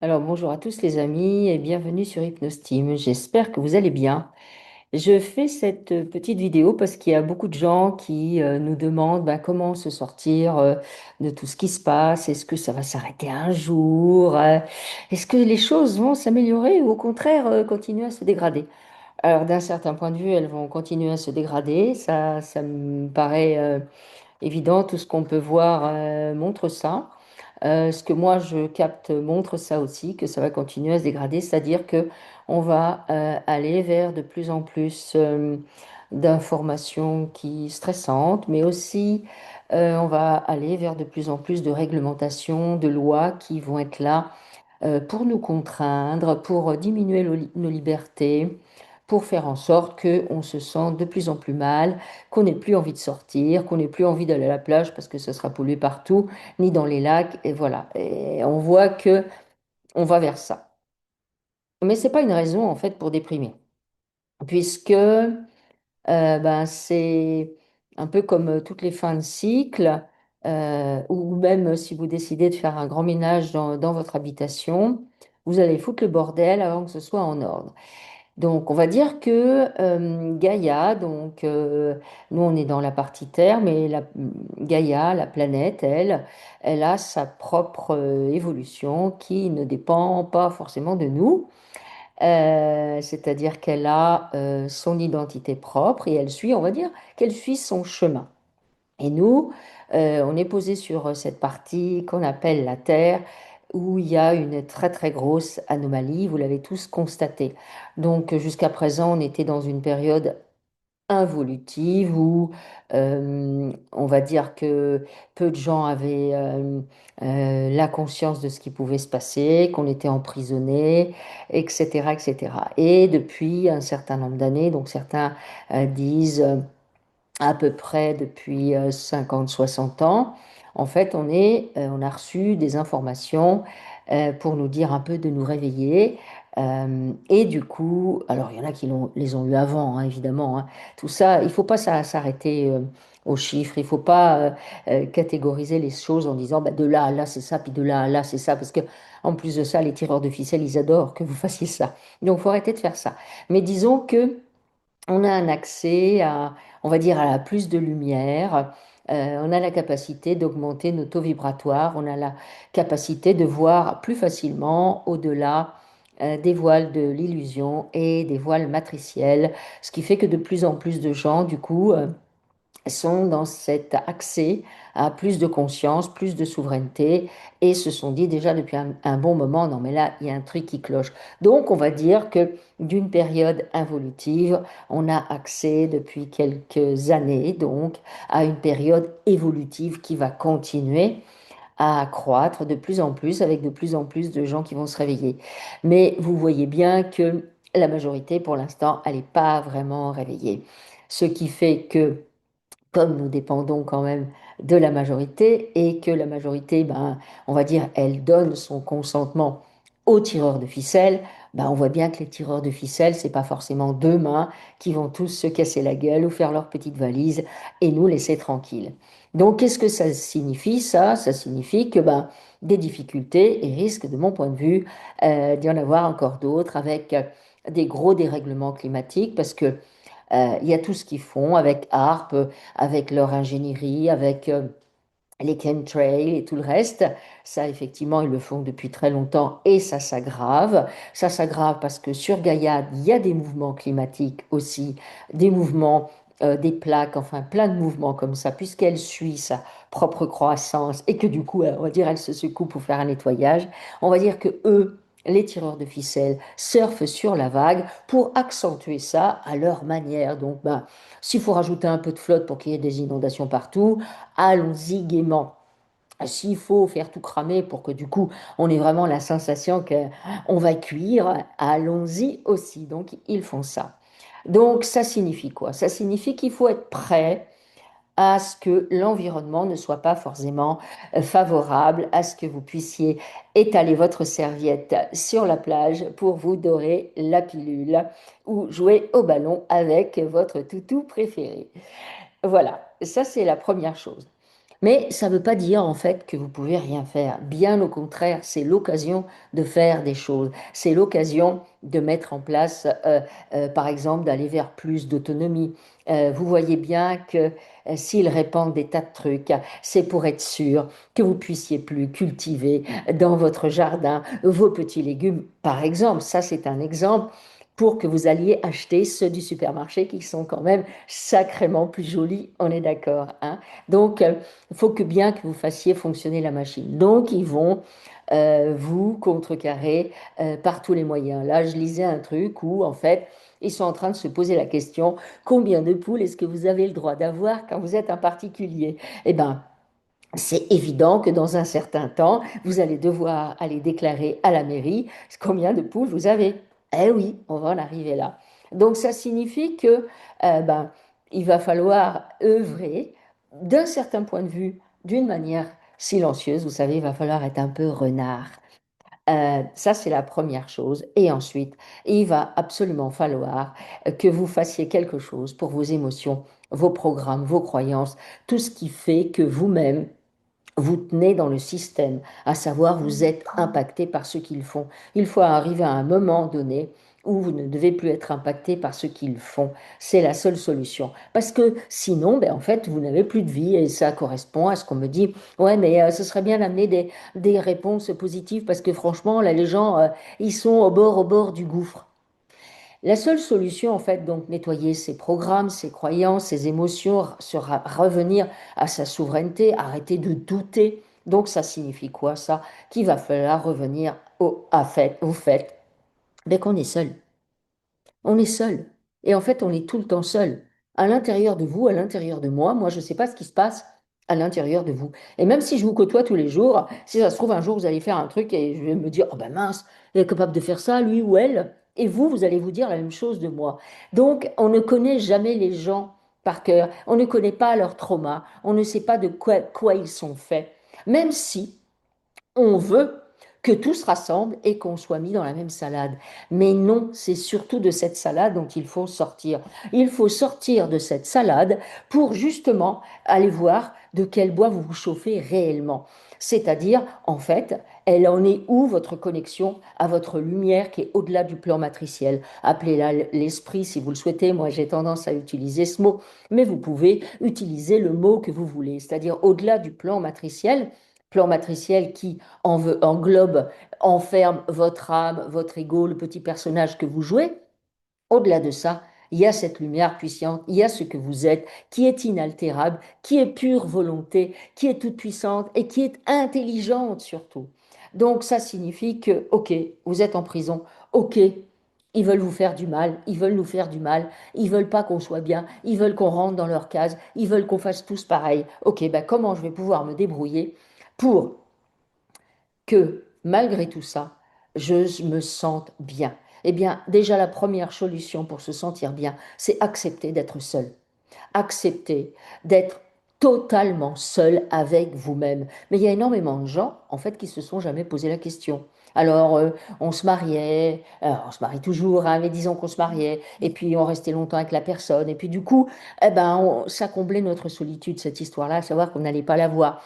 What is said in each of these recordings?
Alors bonjour à tous les amis et bienvenue sur Hypnosteam. J'espère que vous allez bien. Je fais cette petite vidéo parce qu'il y a beaucoup de gens qui nous demandent comment se sortir de tout ce qui se passe. Est-ce que ça va s'arrêter un jour? Est-ce que les choses vont s'améliorer ou au contraire continuer à se dégrader? Alors d'un certain point de vue, elles vont continuer à se dégrader. Ça me paraît évident. Tout ce qu'on peut voir montre ça. Ce que moi je capte montre ça aussi, que ça va continuer à se dégrader, c'est-à-dire que on va aller vers de plus en plus d'informations qui stressantes, mais aussi on va aller vers de plus en plus de réglementations, de lois qui vont être là pour nous contraindre, pour diminuer nos libertés, pour faire en sorte qu'on se sente de plus en plus mal, qu'on n'ait plus envie de sortir, qu'on n'ait plus envie d'aller à la plage parce que ce sera pollué partout, ni dans les lacs, et voilà. Et on voit que on va vers ça. Mais c'est pas une raison en fait pour déprimer, puisque c'est un peu comme toutes les fins de cycle, ou même si vous décidez de faire un grand ménage dans votre habitation, vous allez foutre le bordel avant que ce soit en ordre. Donc, on va dire que Gaïa, nous on est dans la partie Terre, mais Gaïa, la planète, elle a sa propre évolution qui ne dépend pas forcément de nous. C'est-à-dire qu'elle a son identité propre et elle suit, on va dire, qu'elle suit son chemin. Et nous, on est posé sur cette partie qu'on appelle la Terre, où il y a une très très grosse anomalie, vous l'avez tous constaté. Donc jusqu'à présent, on était dans une période involutive où on va dire que peu de gens avaient la conscience de ce qui pouvait se passer, qu'on était emprisonné, etc., etc. Et depuis un certain nombre d'années, donc certains disent à peu près depuis 50-60 ans. En fait, on a reçu des informations pour nous dire un peu de nous réveiller. Et du coup, alors il y en a qui les ont eu avant, hein, évidemment, hein. Tout ça, il faut pas s'arrêter aux chiffres. Il faut pas catégoriser les choses en disant bah, de là à là c'est ça, puis de là à là c'est ça, parce que en plus de ça, les tireurs de ficelle, ils adorent que vous fassiez ça. Donc, il faut arrêter de faire ça. Mais disons que on a un accès à, on va dire, à plus de lumière. On a la capacité d'augmenter nos taux vibratoires. On a la capacité de voir plus facilement au-delà des voiles de l'illusion et des voiles matriciels. Ce qui fait que de plus en plus de gens, du coup, sont dans cet accès à plus de conscience, plus de souveraineté, et se sont dit déjà depuis un bon moment, non mais là, il y a un truc qui cloche. Donc, on va dire que d'une période involutive, on a accès depuis quelques années, donc, à une période évolutive qui va continuer à accroître de plus en plus, avec de plus en plus de gens qui vont se réveiller. Mais vous voyez bien que la majorité, pour l'instant, elle n'est pas vraiment réveillée. Ce qui fait que comme nous dépendons quand même de la majorité et que la majorité, on va dire, elle donne son consentement aux tireurs de ficelle, on voit bien que les tireurs de ficelle, c'est pas forcément deux mains qui vont tous se casser la gueule ou faire leur petite valise et nous laisser tranquilles. Donc, qu'est-ce que ça signifie, ça? Ça signifie que des difficultés et risque, de mon point de vue, d'y en avoir encore d'autres avec des gros dérèglements climatiques parce que il y a tout ce qu'ils font avec ARP, avec leur ingénierie, avec les chemtrails et tout le reste. Ça, effectivement, ils le font depuis très longtemps et ça s'aggrave. Ça s'aggrave parce que sur Gaïa, il y a des mouvements climatiques aussi, des mouvements, des plaques, enfin plein de mouvements comme ça, puisqu'elle suit sa propre croissance et que du coup, on va dire, elle se secoue pour faire un nettoyage. On va dire que eux, les tireurs de ficelle, surfent sur la vague pour accentuer ça à leur manière. Donc, s'il faut rajouter un peu de flotte pour qu'il y ait des inondations partout, allons-y gaiement. S'il faut faire tout cramer pour que du coup on ait vraiment la sensation qu'on va cuire, allons-y aussi. Donc ils font ça. Donc ça signifie quoi? Ça signifie qu'il faut être prêt à ce que l'environnement ne soit pas forcément favorable à ce que vous puissiez étaler votre serviette sur la plage pour vous dorer la pilule ou jouer au ballon avec votre toutou préféré. Voilà, ça c'est la première chose. Mais ça ne veut pas dire en fait que vous pouvez rien faire. Bien au contraire, c'est l'occasion de faire des choses. C'est l'occasion de mettre en place, par exemple, d'aller vers plus d'autonomie. Vous voyez bien que s'ils répandent des tas de trucs, c'est pour être sûr que vous puissiez plus cultiver dans votre jardin vos petits légumes, par exemple. Ça, c'est un exemple pour que vous alliez acheter ceux du supermarché qui sont quand même sacrément plus jolis, on est d'accord, hein? Donc, il faut que bien que vous fassiez fonctionner la machine. Donc, ils vont vous contrecarrer par tous les moyens. Là, je lisais un truc où, en fait, ils sont en train de se poser la question, combien de poules est-ce que vous avez le droit d'avoir quand vous êtes un particulier? Eh bien, c'est évident que dans un certain temps, vous allez devoir aller déclarer à la mairie combien de poules vous avez. Eh oui, on va en arriver là. Donc ça signifie que ben, il va falloir œuvrer d'un certain point de vue, d'une manière silencieuse. Vous savez, il va falloir être un peu renard. Ça, c'est la première chose. Et ensuite, il va absolument falloir que vous fassiez quelque chose pour vos émotions, vos programmes, vos croyances, tout ce qui fait que vous-même, vous tenez dans le système, à savoir vous êtes impacté par ce qu'ils font. Il faut arriver à un moment donné où vous ne devez plus être impacté par ce qu'ils font. C'est la seule solution. Parce que sinon, ben, en fait, vous n'avez plus de vie et ça correspond à ce qu'on me dit. Ouais, mais ce serait bien d'amener des réponses positives parce que franchement, là, les gens, ils sont au bord du gouffre. La seule solution, en fait, donc, nettoyer ses programmes, ses croyances, ses émotions, sera revenir à sa souveraineté, arrêter de douter. Donc, ça signifie quoi, ça? Qu'il va falloir revenir au fait ben, qu'on est seul. On est seul. Et en fait, on est tout le temps seul. À l'intérieur de vous, à l'intérieur de moi, moi, je ne sais pas ce qui se passe à l'intérieur de vous. Et même si je vous côtoie tous les jours, si ça se trouve, un jour, vous allez faire un truc et je vais me dire, oh ben mince, il est capable de faire ça, lui ou elle. Et vous allez vous dire la même chose de moi. Donc, on ne connaît jamais les gens par cœur. On ne connaît pas leur trauma. On ne sait pas de quoi ils sont faits. Même si on veut que tout se rassemble et qu'on soit mis dans la même salade. Mais non, c'est surtout de cette salade dont il faut sortir. Il faut sortir de cette salade pour justement aller voir de quel bois vous vous chauffez réellement. C'est-à-dire, en fait, elle en est où votre connexion à votre lumière qui est au-delà du plan matriciel. Appelez-la l'esprit si vous le souhaitez. Moi, j'ai tendance à utiliser ce mot, mais vous pouvez utiliser le mot que vous voulez, c'est-à-dire au-delà du plan matriciel qui englobe, enferme votre âme, votre ego, le petit personnage que vous jouez. Au-delà de ça, il y a cette lumière puissante, il y a ce que vous êtes, qui est inaltérable, qui est pure volonté, qui est toute puissante et qui est intelligente surtout. Donc ça signifie que, ok, vous êtes en prison, ok, ils veulent vous faire du mal, ils veulent nous faire du mal, ils veulent pas qu'on soit bien, ils veulent qu'on rentre dans leur case, ils veulent qu'on fasse tous pareil. Ok, ben comment je vais pouvoir me débrouiller pour que malgré tout ça, je me sente bien. Eh bien, déjà, la première solution pour se sentir bien, c'est accepter d'être seul. Accepter d'être totalement seul avec vous-même. Mais il y a énormément de gens, en fait, qui se sont jamais posé la question. Alors, on se mariait, on se marie toujours, hein, mais disons qu'on se mariait, et puis on restait longtemps avec la personne, et puis du coup, eh ben, ça comblait notre solitude, cette histoire-là, à savoir qu'on n'allait pas la voir.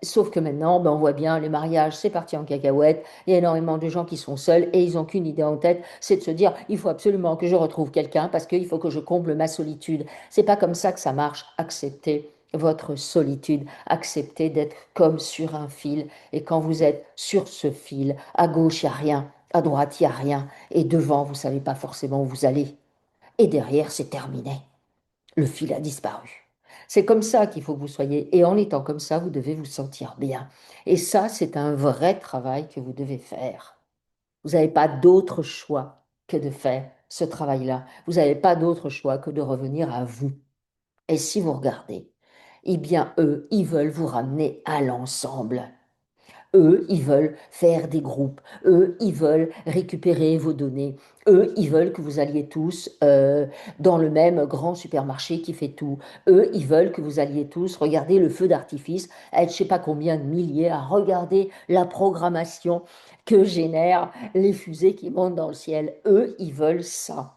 Sauf que maintenant, ben, on voit bien, les mariages, c'est parti en cacahuète. Il y a énormément de gens qui sont seuls et ils n'ont qu'une idée en tête, c'est de se dire, il faut absolument que je retrouve quelqu'un parce qu'il faut que je comble ma solitude. C'est pas comme ça que ça marche. Acceptez votre solitude, acceptez d'être comme sur un fil. Et quand vous êtes sur ce fil, à gauche, il n'y a rien, à droite, il n'y a rien, et devant, vous ne savez pas forcément où vous allez. Et derrière, c'est terminé. Le fil a disparu. C'est comme ça qu'il faut que vous soyez. Et en étant comme ça, vous devez vous sentir bien. Et ça, c'est un vrai travail que vous devez faire. Vous n'avez pas d'autre choix que de faire ce travail-là. Vous n'avez pas d'autre choix que de revenir à vous. Et si vous regardez, eh bien, eux, ils veulent vous ramener à l'ensemble. Eux, ils veulent faire des groupes. Eux, ils veulent récupérer vos données. Eux, ils veulent que vous alliez tous dans le même grand supermarché qui fait tout. Eux, ils veulent que vous alliez tous regarder le feu d'artifice, être je ne sais pas combien de milliers à regarder la programmation que génèrent les fusées qui montent dans le ciel. Eux, ils veulent ça.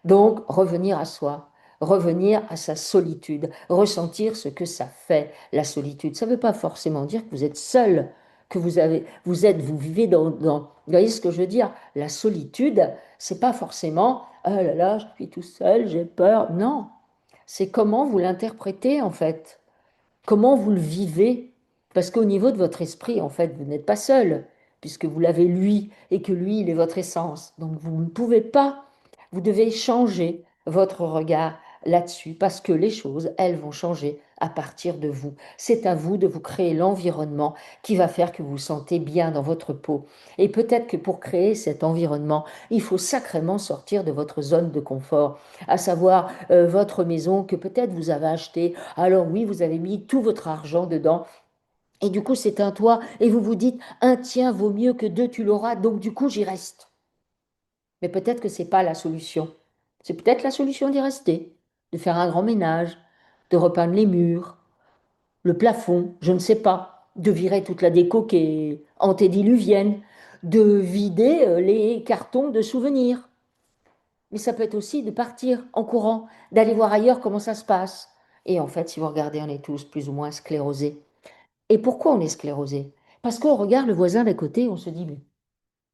Donc, revenir à soi, revenir à sa solitude, ressentir ce que ça fait, la solitude. Ça ne veut pas forcément dire que vous êtes seul, que vous vivez vous voyez ce que je veux dire? La solitude, c'est pas forcément, oh là là, je suis tout seul, j'ai peur. Non, c'est comment vous l'interprétez en fait. Comment vous le vivez? Parce qu'au niveau de votre esprit, en fait, vous n'êtes pas seul, puisque vous l'avez lui, et que lui, il est votre essence. Donc vous ne pouvez pas, vous devez changer votre regard là-dessus, parce que les choses, elles vont changer à partir de vous. C'est à vous de vous créer l'environnement qui va faire que vous vous sentez bien dans votre peau. Et peut-être que pour créer cet environnement, il faut sacrément sortir de votre zone de confort, à savoir votre maison que peut-être vous avez achetée. Alors oui, vous avez mis tout votre argent dedans. Et du coup, c'est un toit. Et vous vous dites, un tien vaut mieux que deux, tu l'auras. Donc du coup, j'y reste. Mais peut-être que ce n'est pas la solution. C'est peut-être la solution d'y rester, de faire un grand ménage, de repeindre les murs, le plafond, je ne sais pas, de virer toute la déco qui est antédiluvienne, de vider les cartons de souvenirs. Mais ça peut être aussi de partir en courant, d'aller voir ailleurs comment ça se passe. Et en fait, si vous regardez, on est tous plus ou moins sclérosés. Et pourquoi on est sclérosé? Parce qu'on regarde le voisin d'à côté, on se dit, mais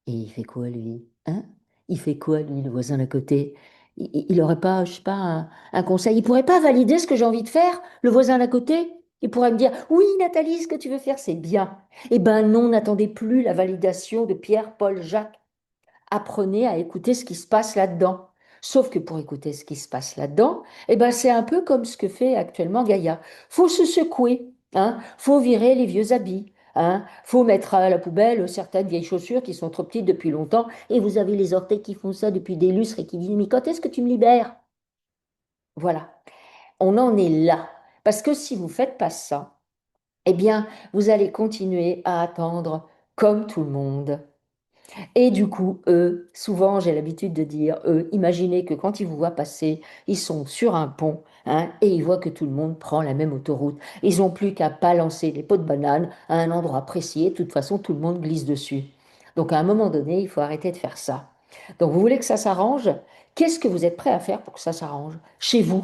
et il fait quoi lui? Hein? Il fait quoi lui, le voisin d'à côté? Il n'aurait pas, je sais pas, un conseil. Il pourrait pas valider ce que j'ai envie de faire, le voisin d'à côté? Il pourrait me dire, oui, Nathalie, ce que tu veux faire, c'est bien. Eh ben non, n'attendez plus la validation de Pierre, Paul, Jacques. Apprenez à écouter ce qui se passe là-dedans. Sauf que pour écouter ce qui se passe là-dedans, eh ben c'est un peu comme ce que fait actuellement Gaïa. Faut se secouer, hein, faut virer les vieux habits, hein, faut mettre à la poubelle certaines vieilles chaussures qui sont trop petites depuis longtemps, et vous avez les orteils qui font ça depuis des lustres et qui disent, mais quand est-ce que tu me libères? Voilà, on en est là. Parce que si vous ne faites pas ça, eh bien, vous allez continuer à attendre comme tout le monde. Et du coup, eux, souvent j'ai l'habitude de dire, eux, imaginez que quand ils vous voient passer, ils sont sur un pont, hein, et ils voient que tout le monde prend la même autoroute. Ils n'ont plus qu'à balancer des pots de banane à un endroit précis, et de toute façon, tout le monde glisse dessus. Donc à un moment donné, il faut arrêter de faire ça. Donc vous voulez que ça s'arrange? Qu'est-ce que vous êtes prêt à faire pour que ça s'arrange? Chez vous.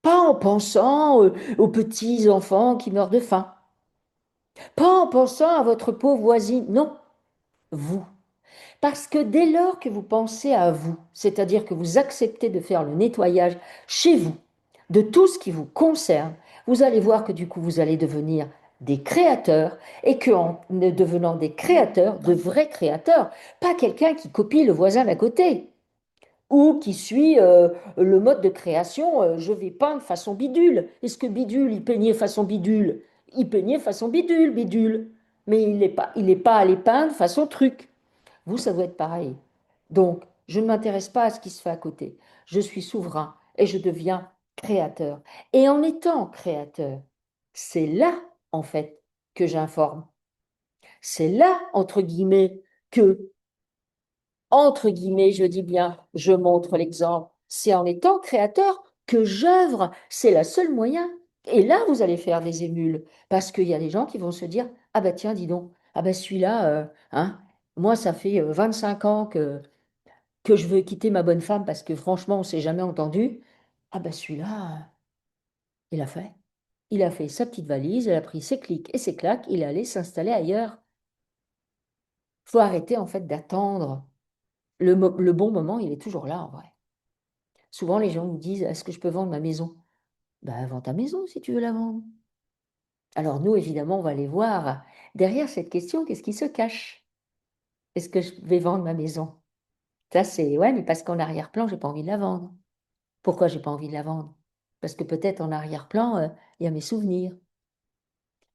Pas en pensant aux petits enfants qui meurent de faim. Pas en pensant à votre pauvre voisine. Non, vous. Parce que dès lors que vous pensez à vous, c'est-à-dire que vous acceptez de faire le nettoyage chez vous, de tout ce qui vous concerne, vous allez voir que du coup, vous allez devenir des créateurs et qu'en devenant des créateurs, de vrais créateurs, pas quelqu'un qui copie le voisin d'à côté ou qui suit le mode de création, je vais peindre façon bidule. Est-ce que bidule, il peignait façon bidule? Il peignait façon bidule, bidule. Mais il n'est pas allé peindre façon truc. Vous, ça doit être pareil. Donc, je ne m'intéresse pas à ce qui se fait à côté. Je suis souverain et je deviens créateur. Et en étant créateur, c'est là, en fait, que j'informe. C'est là, entre guillemets, je dis bien, je montre l'exemple. C'est en étant créateur que j'œuvre. C'est le seul moyen. Et là, vous allez faire des émules. Parce qu'il y a des gens qui vont se dire, ah bah tiens, dis donc, ah bah celui-là, hein, moi, ça fait 25 ans que je veux quitter ma bonne femme parce que franchement, on ne s'est jamais entendu. Ah bah celui-là, il a fait. Il a fait sa petite valise, il a pris ses clics et ses claques, il est allé s'installer ailleurs. Il faut arrêter en fait d'attendre. Le bon moment, il est toujours là en vrai. Souvent, les gens nous disent, est-ce que je peux vendre ma maison? Ben, vends ta maison si tu veux la vendre. Alors nous, évidemment, on va aller voir derrière cette question, qu'est-ce qui se cache? Est-ce que je vais vendre ma maison? Ça, c'est, ouais, mais parce qu'en arrière-plan, j'ai pas envie de la vendre. Pourquoi j'ai pas envie de la vendre? Parce que peut-être en arrière-plan, il y a mes souvenirs.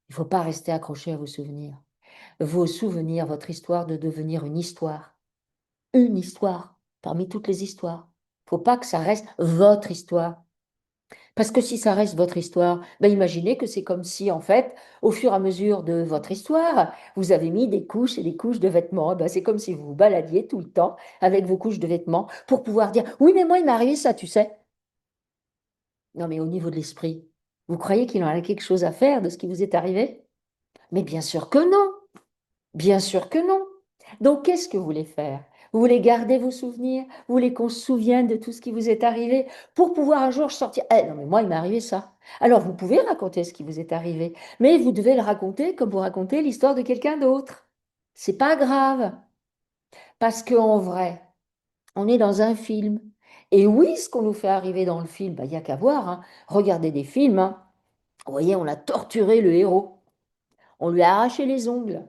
Il ne faut pas rester accroché à vos souvenirs. Vos souvenirs, votre histoire de devenir une histoire parmi toutes les histoires. Il ne faut pas que ça reste votre histoire. Parce que si ça reste votre histoire, ben imaginez que c'est comme si, en fait, au fur et à mesure de votre histoire, vous avez mis des couches et des couches de vêtements. Ben, c'est comme si vous vous baladiez tout le temps avec vos couches de vêtements pour pouvoir dire, oui, mais moi, il m'est arrivé ça, tu sais. Non, mais au niveau de l'esprit, vous croyez qu'il en a quelque chose à faire de ce qui vous est arrivé? Mais bien sûr que non. Bien sûr que non. Donc, qu'est-ce que vous voulez faire? Vous voulez garder vos souvenirs? Vous voulez qu'on se souvienne de tout ce qui vous est arrivé pour pouvoir un jour sortir? Eh non, mais moi, il m'est arrivé ça. Alors, vous pouvez raconter ce qui vous est arrivé, mais vous devez le raconter comme vous racontez l'histoire de quelqu'un d'autre. C'est pas grave, parce qu'en vrai, on est dans un film. Et oui, ce qu'on nous fait arriver dans le film, bah, il n'y a qu'à voir, hein. Regardez des films, hein. Vous voyez, on a torturé le héros. On lui a arraché les ongles.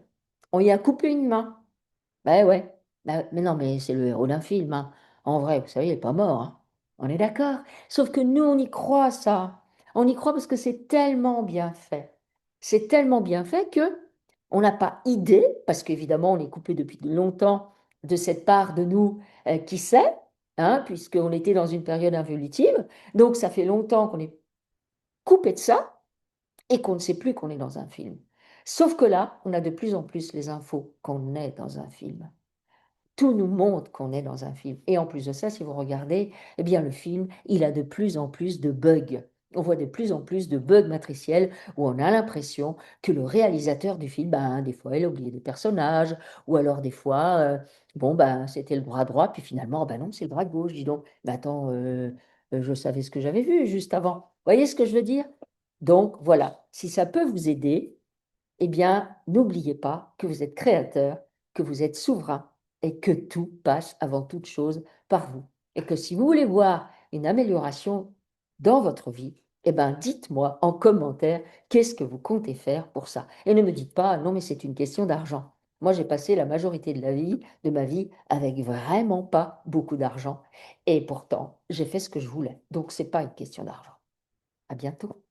On lui a coupé une main. Ben ouais. Mais non, mais c'est le héros d'un film, hein. En vrai, vous savez, il n'est pas mort, hein. On est d'accord. Sauf que nous, on y croit, ça. On y croit parce que c'est tellement bien fait. C'est tellement bien fait que on n'a pas idée, parce qu'évidemment, on est coupé depuis longtemps de cette part de nous qui sait, hein, puisqu'on était dans une période involutive. Donc, ça fait longtemps qu'on est coupé de ça et qu'on ne sait plus qu'on est dans un film. Sauf que là, on a de plus en plus les infos qu'on est dans un film. Tout nous montre qu'on est dans un film. Et en plus de ça, si vous regardez, eh bien le film, il a de plus en plus de bugs. On voit de plus en plus de bugs matriciels où on a l'impression que le réalisateur du film, ben, des fois, il a oublié des personnages, ou alors des fois, bon, ben, c'était le bras droit, puis finalement, ben non, c'est le bras gauche, dis donc. Ben attends, je savais ce que j'avais vu juste avant. Vous voyez ce que je veux dire? Donc voilà, si ça peut vous aider, eh bien, n'oubliez pas que vous êtes créateur, que vous êtes souverain et que tout passe avant toute chose par vous. Et que si vous voulez voir une amélioration dans votre vie, eh bien, dites-moi en commentaire qu'est-ce que vous comptez faire pour ça. Et ne me dites pas, non, mais c'est une question d'argent. Moi, j'ai passé la majorité de ma vie avec vraiment pas beaucoup d'argent. Et pourtant, j'ai fait ce que je voulais. Donc, ce n'est pas une question d'argent. À bientôt.